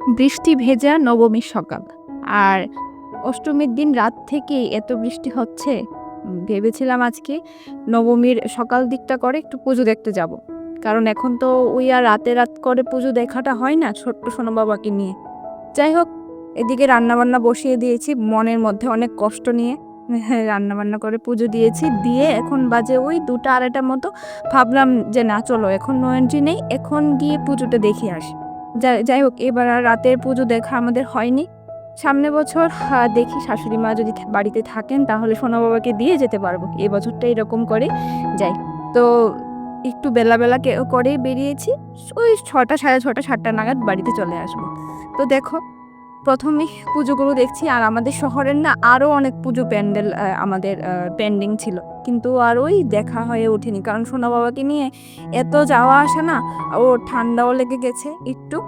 বৃষ্টি ভেজা নবমীর সকাল। আর অষ্টমীর দিন রাত থেকেই এত বৃষ্টি হচ্ছে। ভেবেছিলাম আজকে নবমীর সকাল দিকটা করে একটু পুজো দেখতে যাব। কারণ এখন তো ওই আর রাত করে পুজো দেখাটা হয় না ছোট্ট সোনা বাবাকে নিয়ে। যাই হোক, এদিকে রান্নাবান্না বসিয়ে দিয়েছি মনের মধ্যে অনেক কষ্ট নিয়ে। হ্যাঁ, রান্নাবান্না করে পুজো দিয়েছি। দিয়ে এখন বাজে ওই ২টা ২:৩০ মতো। ভাবলাম যে না চলো এখন নো এন্ট্রি নেই, এখন গিয়ে পুজোটা দেখে আসি। যাই হোক, এবার আর রাতের পুজো দেখা আমাদের হয়নি। সামনের বছর দেখি শাশুড়ি মা যদি বাড়িতে থাকেন তাহলে সোনা বাবাকে দিয়ে যেতে পারবো। এ বছরটা এরকম করে যাই। তো একটু বেলা করেই বেরিয়েছি। ওই ৬টা ৬:৩০ ৭টা নাগাদ বাড়িতে চলে আসবো। তো দেখো, ১ম এই পুজোগুলো দেখছি। আর আমাদের শহরের না আরও অনেক পুজো প্যান্ডেল আমাদের পেন্ডিং ছিল। কিন্তু আর ওই দেখা হয়ে ওঠেনি। কারণ সোনা বাবাকে নিয়ে এত যাওয়া আসা না, ওর ঠান্ডাও লেগে গেছে একটু।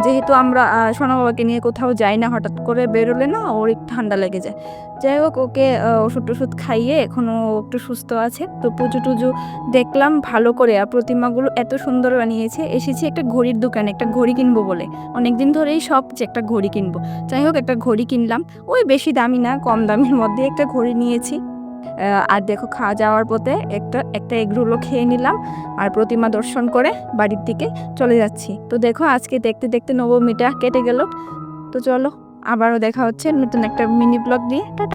যেহেতু আমরা সোনা বাবাকে নিয়ে কোথাও যাই না, হঠাৎ করে বেরোলে না ওর একটু ঠান্ডা লেগে যায়। যাই হোক, ওকে ওষুধ-টষুধ খাইয়ে এখন ও একটু সুস্থ আছে। তো পুজো-টুজো দেখলাম ভালো করে। আর প্রতিমাগুলো এত সুন্দর বানিয়েছে। এসেছি একটা ঘড়ির দোকানে, একটা ঘড়ি কিনবো বলে। অনেকদিন ধরেই শখ যে একটা ঘড়ি কিনবো। যাই হোক, একটা ঘড়ি কিনলাম। ওই বেশি দামি না, কম দামের মধ্যে একটা ঘড়ি নিয়েছি। আর দেখো, খাওয়া যাওয়ার পথে একটা এগরোলও খেয়ে নিলাম। আর প্রতিমা দর্শন করে বাড়ির দিকে চলে যাচ্ছি। তো দেখো, আজকে দেখতে নবমীটা কেটে গেল। তো চলো, আবারও দেখা হচ্ছে নতুন একটা মিনি ব্লগ দিয়ে। টাটা।